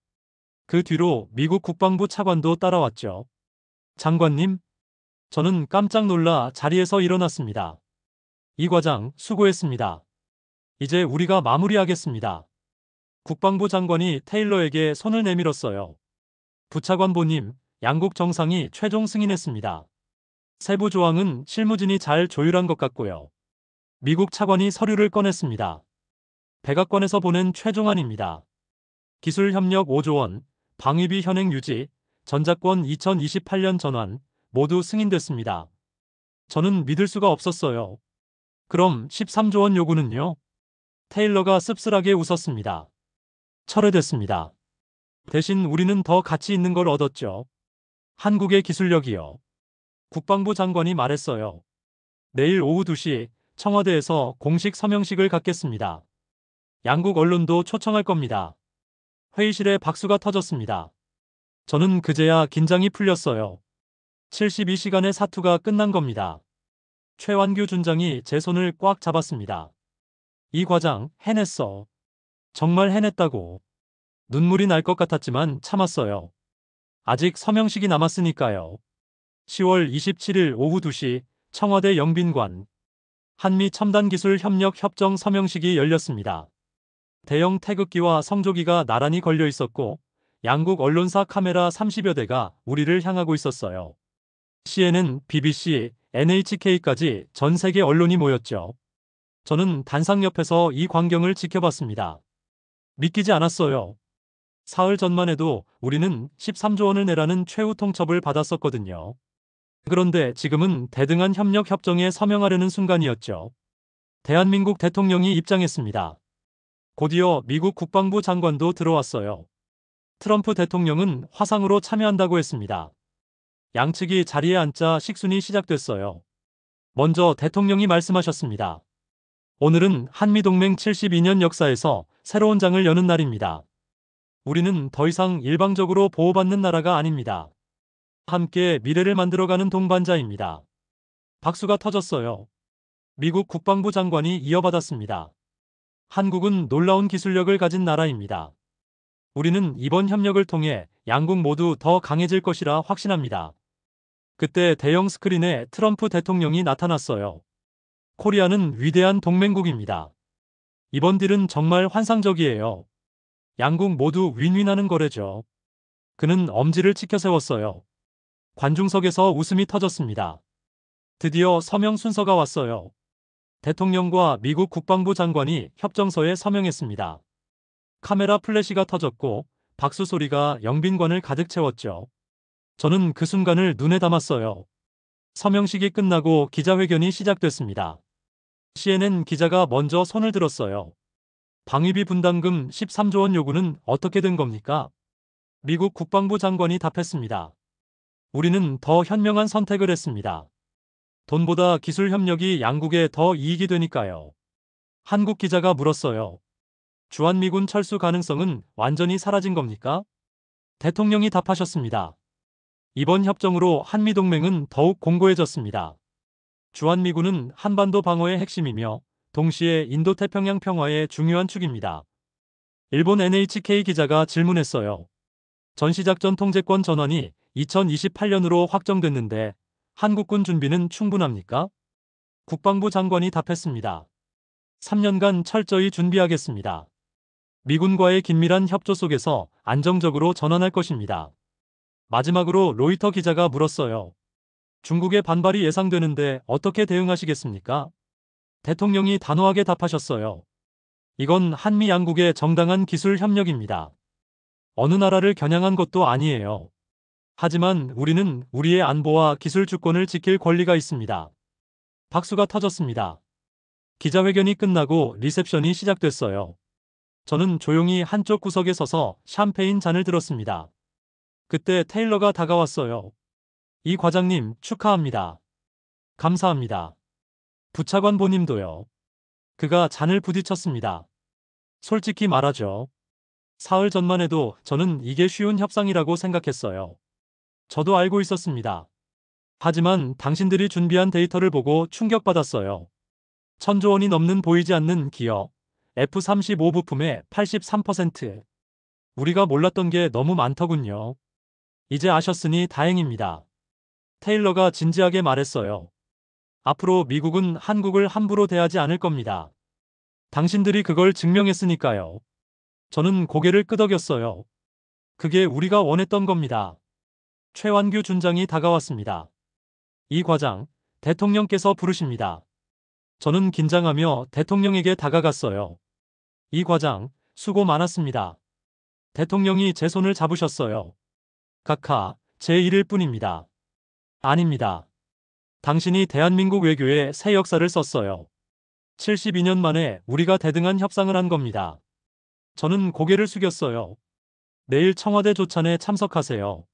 그 뒤로 미국 국방부 차관도 따라왔죠. 장관님, 저는 깜짝 놀라 자리에서 일어났습니다. 이 과장, 수고했습니다. 이제 우리가 마무리하겠습니다. 국방부 장관이 테일러에게 손을 내밀었어요. 부차관보님, 양국 정상이 최종 승인했습니다. 세부 조항은 실무진이 잘 조율한 것 같고요. 미국 차관이 서류를 꺼냈습니다. 백악관에서 보낸 최종안입니다. 기술협력 5조 원, 방위비 현행 유지, 전작권 2028년 전환, 모두 승인됐습니다. 저는 믿을 수가 없었어요. 그럼 13조 원 요구는요? 테일러가 씁쓸하게 웃었습니다. 철회됐습니다. 대신 우리는 더 가치 있는 걸 얻었죠. 한국의 기술력이요. 국방부 장관이 말했어요. 내일 오후 2시 청와대에서 공식 서명식을 갖겠습니다. 양국 언론도 초청할 겁니다. 회의실에 박수가 터졌습니다. 저는 그제야 긴장이 풀렸어요. 72시간의 사투가 끝난 겁니다. 최완규 준장이 제 손을 꽉 잡았습니다. 이 과장, 해냈어. 정말 해냈다고. 눈물이 날 것 같았지만 참았어요. 아직 서명식이 남았으니까요. 10월 27일 오후 2시 청와대 영빈관. 한미 첨단기술 협력 협정 서명식이 열렸습니다. 대형 태극기와 성조기가 나란히 걸려 있었고 양국 언론사 카메라 30여 대가 우리를 향하고 있었어요. CNN, BBC, NHK까지 전 세계 언론이 모였죠. 저는 단상 옆에서 이 광경을 지켜봤습니다. 믿기지 않았어요. 사흘 전만 해도 우리는 13조 원을 내라는 최후 통첩을 받았었거든요. 그런데 지금은 대등한 협력 협정에 서명하려는 순간이었죠. 대한민국 대통령이 입장했습니다. 곧이어 미국 국방부 장관도 들어왔어요. 트럼프 대통령은 화상으로 참여한다고 했습니다. 양측이 자리에 앉자 식순이 시작됐어요. 먼저 대통령이 말씀하셨습니다. 오늘은 한미동맹 72년 역사에서 새로운 장을 여는 날입니다. 우리는 더 이상 일방적으로 보호받는 나라가 아닙니다. 함께 미래를 만들어가는 동반자입니다. 박수가 터졌어요. 미국 국방부 장관이 이어받았습니다. 한국은 놀라운 기술력을 가진 나라입니다. 우리는 이번 협력을 통해 양국 모두 더 강해질 것이라 확신합니다. 그때 대형 스크린에 트럼프 대통령이 나타났어요. 코리아는 위대한 동맹국입니다. 이번 딜은 정말 환상적이에요. 양국 모두 윈윈하는 거래죠. 그는 엄지를 치켜 세웠어요. 관중석에서 웃음이 터졌습니다. 드디어 서명 순서가 왔어요. 대통령과 미국 국방부 장관이 협정서에 서명했습니다. 카메라 플래시가 터졌고 박수 소리가 영빈관을 가득 채웠죠. 저는 그 순간을 눈에 담았어요. 서명식이 끝나고 기자회견이 시작됐습니다. CNN 기자가 먼저 손을 들었어요. 방위비 분담금 13조 원 요구는 어떻게 된 겁니까? 미국 국방부 장관이 답했습니다. 우리는 더 현명한 선택을 했습니다. 돈보다 기술 협력이 양국에 더 이익이 되니까요. 한국 기자가 물었어요. 주한미군 철수 가능성은 완전히 사라진 겁니까? 대통령이 답하셨습니다. 이번 협정으로 한미동맹은 더욱 공고해졌습니다. 주한미군은 한반도 방어의 핵심이며 동시에 인도태평양 평화의 중요한 축입니다. 일본 NHK 기자가 질문했어요. 전시작전 통제권 전환이 2028년으로 확정됐는데 한국군 준비는 충분합니까? 국방부 장관이 답했습니다. 3년간 철저히 준비하겠습니다. 미군과의 긴밀한 협조 속에서 안정적으로 전환할 것입니다. 마지막으로 로이터 기자가 물었어요. 중국의 반발이 예상되는데 어떻게 대응하시겠습니까? 대통령이 단호하게 답하셨어요. 이건 한미 양국의 정당한 기술 협력입니다. 어느 나라를 겨냥한 것도 아니에요. 하지만 우리는 우리의 안보와 기술 주권을 지킬 권리가 있습니다. 박수가 터졌습니다. 기자회견이 끝나고 리셉션이 시작됐어요. 저는 조용히 한쪽 구석에 서서 샴페인 잔을 들었습니다. 그때 테일러가 다가왔어요. 이 과장님 축하합니다. 감사합니다. 부차관 보님도요. 그가 잔을 부딪혔습니다. 솔직히 말하죠. 사흘 전만 해도 저는 이게 쉬운 협상이라고 생각했어요. 저도 알고 있었습니다. 하지만 당신들이 준비한 데이터를 보고 충격받았어요. 1,000조 원이 넘는 보이지 않는 기업, F-35 부품의 83%. 우리가 몰랐던 게 너무 많더군요. 이제 아셨으니 다행입니다. 테일러가 진지하게 말했어요. 앞으로 미국은 한국을 함부로 대하지 않을 겁니다. 당신들이 그걸 증명했으니까요. 저는 고개를 끄덕였어요. 그게 우리가 원했던 겁니다. 최완규 준장이 다가왔습니다. 이 과장, 대통령께서 부르십니다. 저는 긴장하며 대통령에게 다가갔어요. 이 과장, 수고 많았습니다. 대통령이 제 손을 잡으셨어요. 각하, 제 일일 뿐입니다. 아닙니다. 당신이 대한민국 외교에 새 역사를 썼어요. 72년 만에 우리가 대등한 협상을 한 겁니다. 저는 고개를 숙였어요. 내일 청와대 조찬에 참석하세요.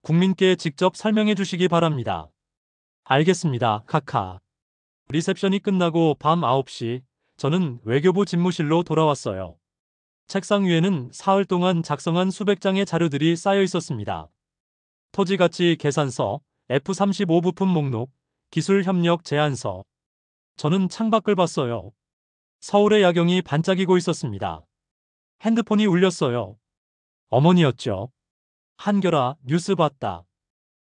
국민께 직접 설명해 주시기 바랍니다. 알겠습니다, 카카. 리셉션이 끝나고 밤 9시, 저는 외교부 집무실로 돌아왔어요. 책상 위에는 사흘 동안 작성한 수백 장의 자료들이 쌓여 있었습니다. 토지가치 계산서, F-35 부품 목록, 기술협력 제안서. 저는 창밖을 봤어요. 서울의 야경이 반짝이고 있었습니다. 핸드폰이 울렸어요. 어머니였죠. 한결아, 뉴스 봤다.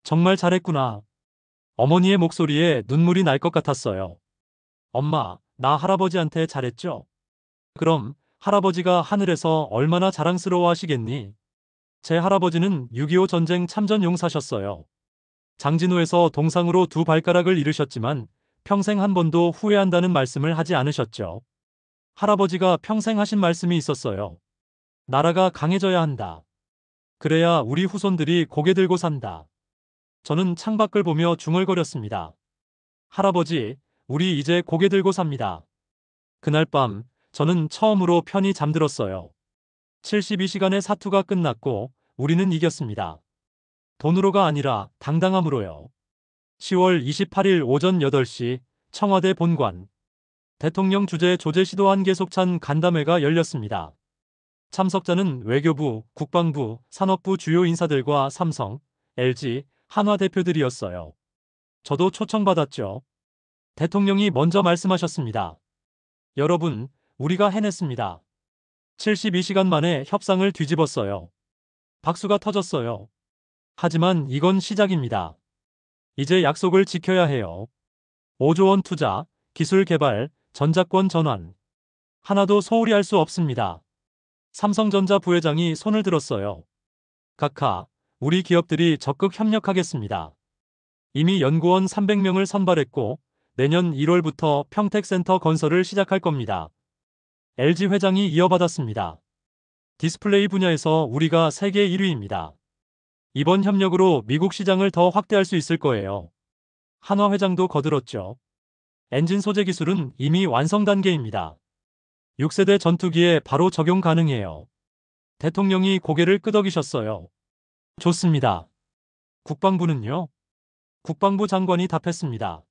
정말 잘했구나. 어머니의 목소리에 눈물이 날 것 같았어요. 엄마, 나 할아버지한테 잘했죠? 그럼 할아버지가 하늘에서 얼마나 자랑스러워 하시겠니? 제 할아버지는 6.25 전쟁 참전 용사셨어요. 장진호에서 동상으로 두 발가락을 잃으셨지만 평생 한 번도 후회한다는 말씀을 하지 않으셨죠. 할아버지가 평생 하신 말씀이 있었어요. 나라가 강해져야 한다. 그래야 우리 후손들이 고개 들고 산다. 저는 창밖을 보며 중얼거렸습니다. 할아버지, 우리 이제 고개 들고 삽니다. 그날 밤, 저는 처음으로 편히 잠들었어요. 72시간의 사투가 끝났고, 우리는 이겼습니다. 돈으로가 아니라 당당함으로요. 10월 28일 오전 8시, 청와대 본관. 대통령 주재 조제 시도한 계속찬 간담회가 열렸습니다. 참석자는 외교부, 국방부, 산업부 주요 인사들과 삼성, LG, 한화 대표들이었어요. 저도 초청받았죠. 대통령이 먼저 말씀하셨습니다. 여러분, 우리가 해냈습니다. 72시간 만에 협상을 뒤집었어요. 박수가 터졌어요. 하지만 이건 시작입니다. 이제 약속을 지켜야 해요. 5조 원 투자, 기술 개발, 전자권 전환. 하나도 소홀히 할 수 없습니다. 삼성전자 부회장이 손을 들었어요. 각하, 우리 기업들이 적극 협력하겠습니다. 이미 연구원 300명을 선발했고 내년 1월부터 평택센터 건설을 시작할 겁니다. LG 회장이 이어받았습니다. 디스플레이 분야에서 우리가 세계 1위입니다. 이번 협력으로 미국 시장을 더 확대할 수 있을 거예요. 한화 회장도 거들었죠. 엔진 소재 기술은 이미 완성 단계입니다. 6세대 전투기에 바로 적용 가능해요. 대통령이 고개를 끄덕이셨어요. 좋습니다. 국방부는요? 국방부 장관이 답했습니다.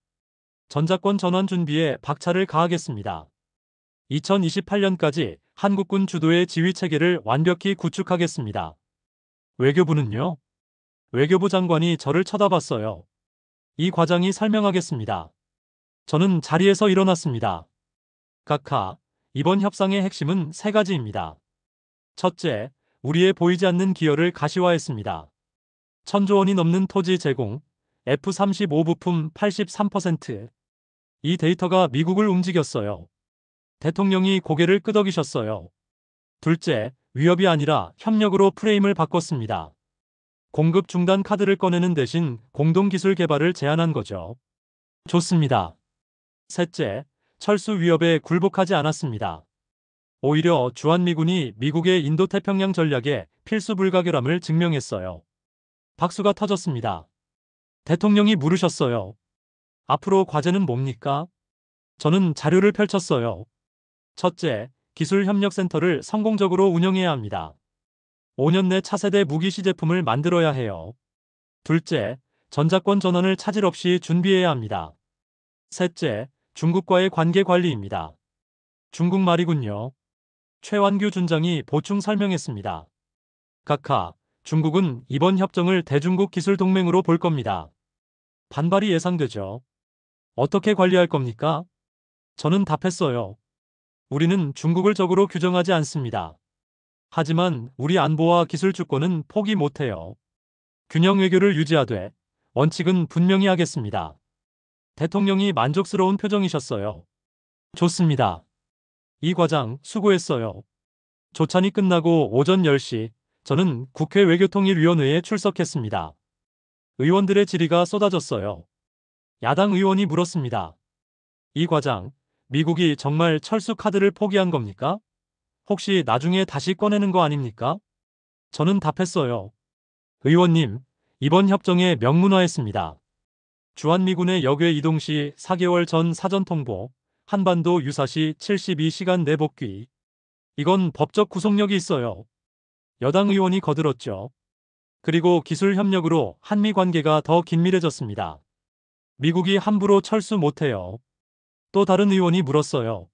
전자권 전환 준비에 박차를 가하겠습니다. 2028년까지 한국군 주도의 지휘체계를 완벽히 구축하겠습니다. 외교부는요? 외교부 장관이 저를 쳐다봤어요. 이 과장이 설명하겠습니다. 저는 자리에서 일어났습니다. 각하, 이번 협상의 핵심은 세 가지입니다. 첫째, 우리의 보이지 않는 기여를 가시화했습니다. 1,000조 원이 넘는 토지 제공, F-35 부품 83%. 이 데이터가 미국을 움직였어요. 대통령이 고개를 끄덕이셨어요. 둘째, 위협이 아니라 협력으로 프레임을 바꿨습니다. 공급 중단 카드를 꺼내는 대신 공동기술 개발을 제안한 거죠. 좋습니다. 셋째, 철수 위협에 굴복하지 않았습니다. 오히려 주한미군이 미국의 인도태평양 전략의 필수 불가결함을 증명했어요. 박수가 터졌습니다. 대통령이 물으셨어요. 앞으로 과제는 뭡니까? 저는 자료를 펼쳤어요. 첫째, 기술협력센터를 성공적으로 운영해야 합니다. 5년 내 차세대 무기 시제품을 만들어야 해요. 둘째, 전자권 전원을 차질 없이 준비해야 합니다. 셋째, 중국과의 관계 관리입니다. 중국 말이군요. 최완규 준장이 보충 설명했습니다. 각하, 중국은 이번 협정을 대중국 기술 동맹으로 볼 겁니다. 반발이 예상되죠. 어떻게 관리할 겁니까? 저는 답했어요. 우리는 중국을 적으로 규정하지 않습니다. 하지만 우리 안보와 기술 주권은 포기 못해요. 균형 외교를 유지하되 원칙은 분명히 하겠습니다. 대통령이 만족스러운 표정이셨어요. 좋습니다. 이 과장 수고했어요. 조찬이 끝나고 오전 10시 저는 국회 외교통일위원회에 출석했습니다. 의원들의 질의가 쏟아졌어요. 야당 의원이 물었습니다. 이 과장, 미국이 정말 철수 카드를 포기한 겁니까? 혹시 나중에 다시 꺼내는 거 아닙니까? 저는 답했어요. 의원님, 이번 협정에 명문화했습니다. 주한미군의 역외 이동 시 4개월 전 사전 통보, 한반도 유사시 72시간 내 복귀. 이건 법적 구속력이 있어요. 여당 의원이 거들었죠. 그리고 기술 협력으로 한미 관계가 더 긴밀해졌습니다. 미국이 함부로 철수 못해요. 또 다른 의원이 물었어요.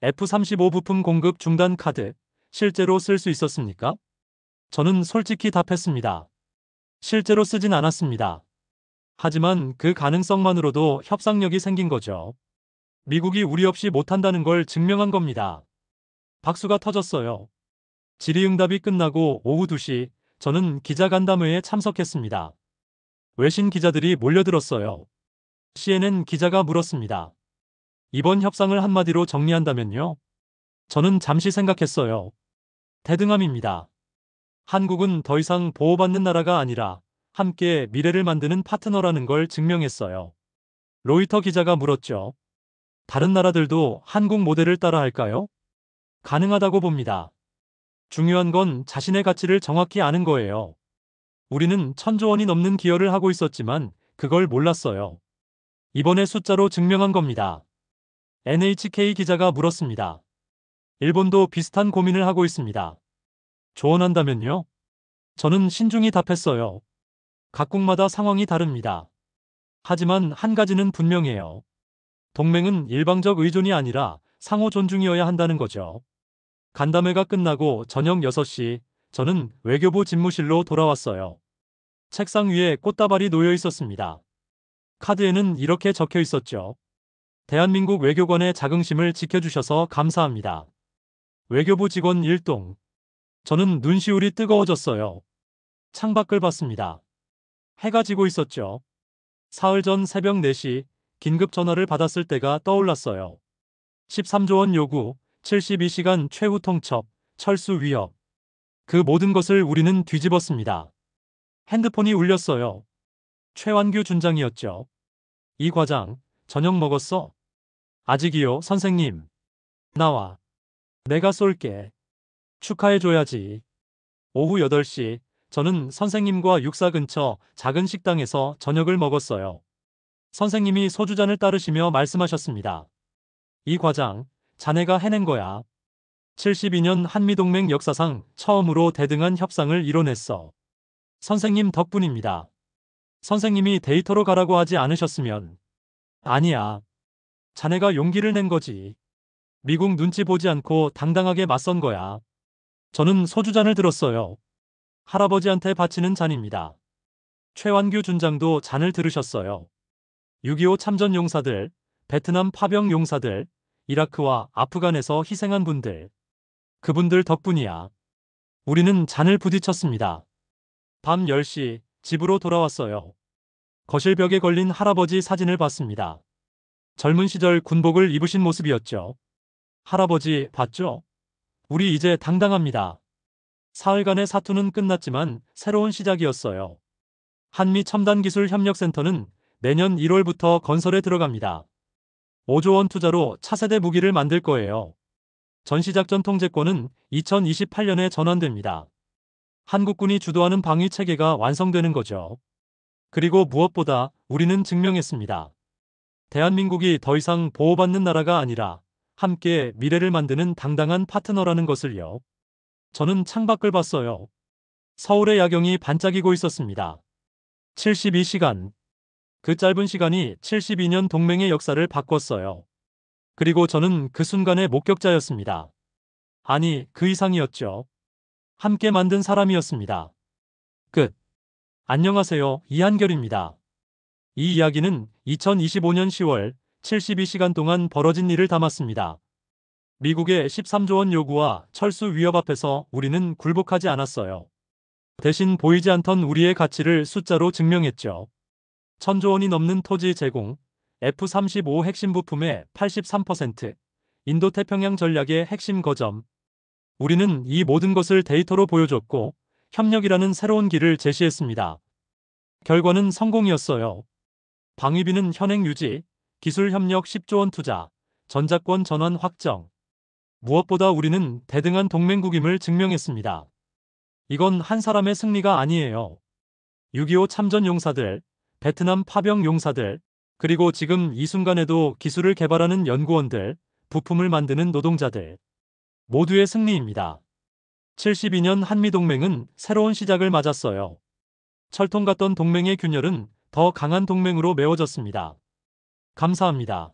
F-35 부품 공급 중단 카드, 실제로 쓸 수 있었습니까? 저는 솔직히 답했습니다. 실제로 쓰진 않았습니다. 하지만 그 가능성만으로도 협상력이 생긴 거죠. 미국이 우리 없이 못한다는 걸 증명한 겁니다. 박수가 터졌어요. 질의응답이 끝나고 오후 2시 저는 기자간담회에 참석했습니다. 외신 기자들이 몰려들었어요. CNN 기자가 물었습니다. 이번 협상을 한마디로 정리한다면요? 저는 잠시 생각했어요. 대등함입니다. 한국은 더 이상 보호받는 나라가 아니라 함께 미래를 만드는 파트너라는 걸 증명했어요. 로이터 기자가 물었죠. 다른 나라들도 한국 모델을 따라 할까요? 가능하다고 봅니다. 중요한 건 자신의 가치를 정확히 아는 거예요. 우리는 1,000조 원이 넘는 기여를 하고 있었지만 그걸 몰랐어요. 이번에 숫자로 증명한 겁니다. NHK 기자가 물었습니다. 일본도 비슷한 고민을 하고 있습니다. 조언한다면요? 저는 신중히 답했어요. 각국마다 상황이 다릅니다. 하지만 한 가지는 분명해요. 동맹은 일방적 의존이 아니라 상호 존중이어야 한다는 거죠. 간담회가 끝나고 저녁 6시 저는 외교부 집무실로 돌아왔어요. 책상 위에 꽃다발이 놓여 있었습니다. 카드에는 이렇게 적혀 있었죠. 대한민국 외교관의 자긍심을 지켜주셔서 감사합니다. 외교부 직원 1동. 저는 눈시울이 뜨거워졌어요. 창밖을 봤습니다. 해가 지고 있었죠. 사흘 전 새벽 4시 긴급 전화를 받았을 때가 떠올랐어요. 13조 원 요구, 72시간 최후 통첩, 철수 위협. 그 모든 것을 우리는 뒤집었습니다. 핸드폰이 울렸어요. 최완규 준장이었죠. 이 과장, 저녁 먹었어? 아직이요, 선생님. 나와. 내가 쏠게. 축하해줘야지. 오후 8시, 저는 선생님과 육사 근처 작은 식당에서 저녁을 먹었어요. 선생님이 소주잔을 따르시며 말씀하셨습니다. 이 과장, 자네가 해낸 거야. 72년 한미동맹 역사상 처음으로 대등한 협상을 이뤄냈어. 선생님 덕분입니다. 선생님이 데이터로 가라고 하지 않으셨으면. 아니야. 자네가 용기를 낸 거지. 미국 눈치 보지 않고 당당하게 맞선 거야. 저는 소주잔을 들었어요. 할아버지한테 바치는 잔입니다. 최완규 준장도 잔을 들으셨어요. 6.25 참전 용사들, 베트남 파병 용사들, 이라크와 아프간에서 희생한 분들. 그분들 덕분이야. 우리는 잔을 부딪혔습니다. 밤 10시 집으로 돌아왔어요. 거실 벽에 걸린 할아버지 사진을 봤습니다. 젊은 시절 군복을 입으신 모습이었죠. 할아버지, 봤죠? 우리 이제 당당합니다. 사흘간의 사투는 끝났지만 새로운 시작이었어요. 한미첨단기술협력센터는 내년 1월부터 건설에 들어갑니다. 5조 원 투자로 차세대 무기를 만들 거예요. 전시작전 통제권은 2028년에 전환됩니다. 한국군이 주도하는 방위 체계가 완성되는 거죠. 그리고 무엇보다 우리는 증명했습니다. 대한민국이 더 이상 보호받는 나라가 아니라 함께 미래를 만드는 당당한 파트너라는 것을요. 저는 창밖을 봤어요. 서울의 야경이 반짝이고 있었습니다. 72시간. 그 짧은 시간이 72년 동맹의 역사를 바꿨어요. 그리고 저는 그 순간의 목격자였습니다. 아니, 그 이상이었죠. 함께 만든 사람이었습니다. 끝. 안녕하세요, 이한결입니다. 이 이야기는 2025년 10월 72시간 동안 벌어진 일을 담았습니다. 미국의 13조 원 요구와 철수 위협 앞에서 우리는 굴복하지 않았어요. 대신 보이지 않던 우리의 가치를 숫자로 증명했죠. 1000조 원이 넘는 토지 제공, F-35 핵심 부품의 83%, 인도태평양 전략의 핵심 거점. 우리는 이 모든 것을 데이터로 보여줬고 협력이라는 새로운 길을 제시했습니다. 결과는 성공이었어요. 방위비는 현행 유지, 기술 협력 10조 원 투자, 전자권 전환 확정. 무엇보다 우리는 대등한 동맹국임을 증명했습니다. 이건 한 사람의 승리가 아니에요. 6.25 참전 용사들, 베트남 파병 용사들, 그리고 지금 이 순간에도 기술을 개발하는 연구원들, 부품을 만드는 노동자들. 모두의 승리입니다. 72년 한미동맹은 새로운 시작을 맞았어요. 철통 같던 동맹의 균열은 더 강한 동맹으로 메워졌습니다. 감사합니다.